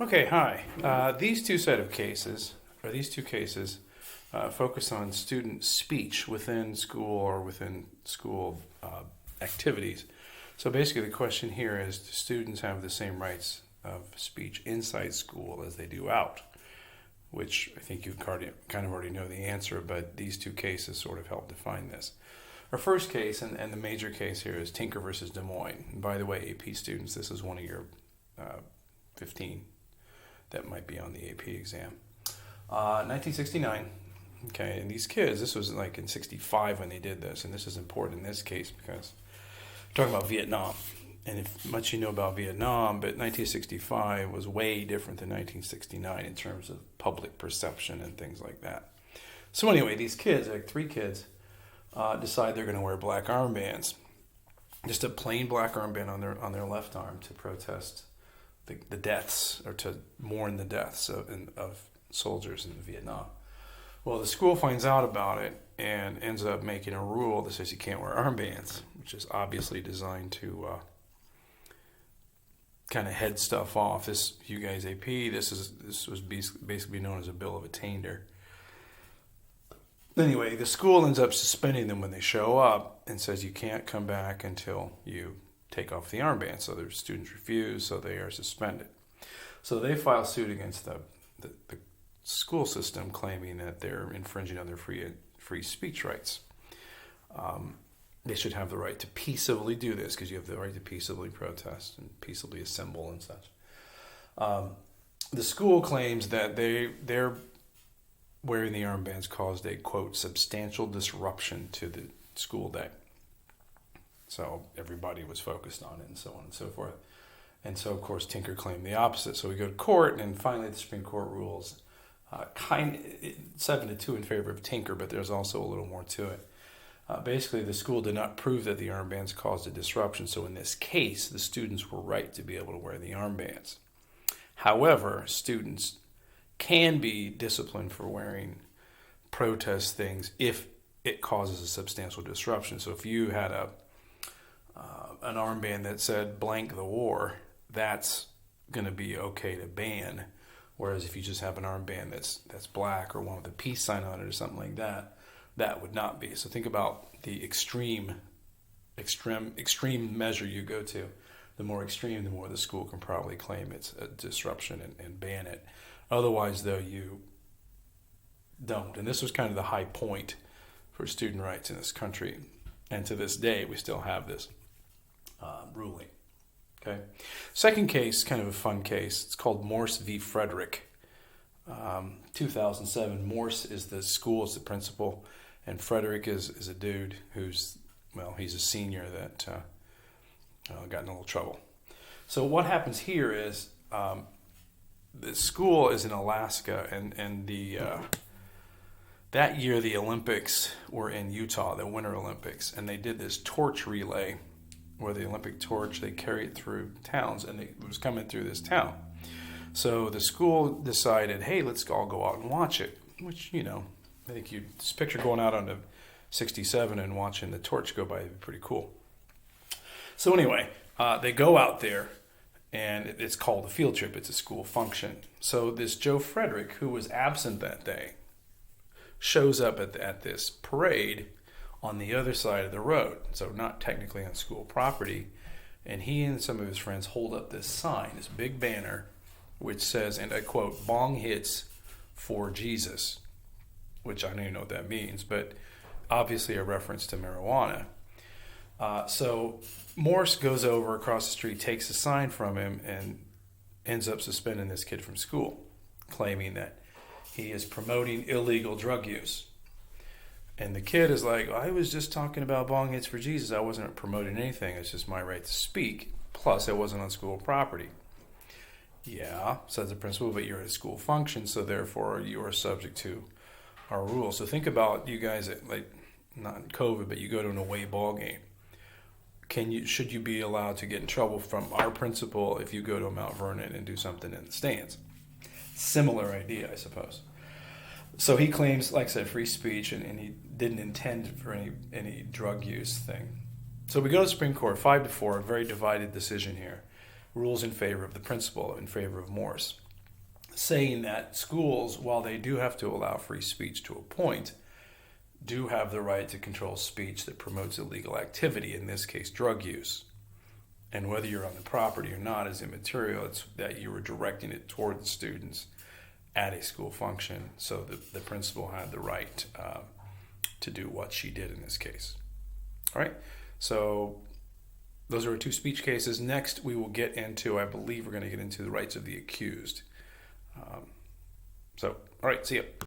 Okay, hi. These two cases, focus on student speech within school or within school activities. So basically, the question here is: do students have the same rights of speech inside school as they do out? Which I think you kind of already know the answer, but these two cases sort of help define this. Our first case, and the major case here, is Tinker versus Des Moines. And by the way, AP students, this is one of your 15 that might be on the AP exam. 1969. Okay, and these kids, this was like in 65 when they did this, and this is important in this case because we're talking about Vietnam. And if much you know about Vietnam, but 1965 was way different than 1969 in terms of public perception and things like that. So anyway, these kids, like three kids, decide they're going to wear black armbands, just a plain black armband on their left arm to protest the deaths, or to mourn the deaths of soldiers in Vietnam. Well, the school finds out about it and ends up making a rule that says you can't wear armbands, which is obviously designed to kind of head stuff off. This, you guys AP, this was basically known as a bill of attainder. Anyway, the school ends up suspending them when they show up and says you can't come back until you take off the armband. So their students refuse, so they are suspended. So they file suit against the school system, claiming that they're infringing on their free speech rights. They should have the right to peaceably do this, because you have the right to peaceably protest and peaceably assemble and such. The school claims that they're wearing the armbands caused a, quote, substantial disruption to the school day. So everybody was focused on it and so on and so forth. And so, of course, Tinker claimed the opposite. So we go to court, and finally the Supreme Court rules 7-2 in favor of Tinker, but there's also a little more to it. Basically, the school did not prove that the armbands caused a disruption. So in this case, the students were right to be able to wear the armbands. However, students can be disciplined for wearing protest things if it causes a substantial disruption. So if you had an armband that said blank the war, that's going to be okay to ban. Whereas if you just have an armband that's black, or one with a peace sign on it or something like that, that would not be. So think about the extreme measure you go to. The more extreme, the more the school can probably claim it's a disruption and ban it. Otherwise, though, you don't. And this was kind of the high point for student rights in this country. And to this day, we still have this ruling. Okay. Second case, kind of a fun case. It's called Morse v. Frederick. 2007. Morse is the school, is the principal, and Frederick is a dude who's, well, he's a senior that got in a little trouble. So what happens here is the school is in Alaska, and that year the Olympics were in Utah, the Winter Olympics, and they did this torch relay where the Olympic torch, they carry it through towns, and it was coming through this town. So the school decided, hey, let's all go out and watch it, which, you know, I think you just picture going out on the 67 and watching the torch go by. It'd be pretty cool. So anyway, they go out there, and it's called a field trip. It's a school function. So this Joe Frederick, who was absent that day, shows up at this parade on the other side of the road, so not technically on school property. And he and some of his friends hold up this sign, this big banner, which says, and I quote, "Bong hits for Jesus," which I don't even know what that means, but obviously a reference to marijuana. So Morse goes over across the street, takes the sign from him, and ends up suspending this kid from school, claiming that he is promoting illegal drug use. And the kid is like, I was just talking about bong hits for Jesus. I wasn't promoting anything. It's just my right to speak. Plus, it wasn't on school property. Yeah, says the principal, but you're at a school function, so therefore you are subject to our rules. So think about you guys at, like, not COVID, but you go to an away ball game. Should you be allowed to get in trouble from our principal if you go to Mount Vernon and do something in the stands? Similar idea, I suppose. So he claims, like I said, free speech, and he didn't intend for any drug use thing. So we go to the Supreme Court, 5-4, a very divided decision here. Rules in favor of the principal, in favor of Morse. saying that schools, while they do have to allow free speech to a point, do have the right to control speech that promotes illegal activity, in this case, drug use. And whether you're on the property or not is immaterial. It's that you were directing it toward the students at a school function. So the principal had the right to do what she did in this case. All right. So those are our 2 speech cases. Next, we will get into, I believe we're going to get into the rights of the accused. All right. See ya.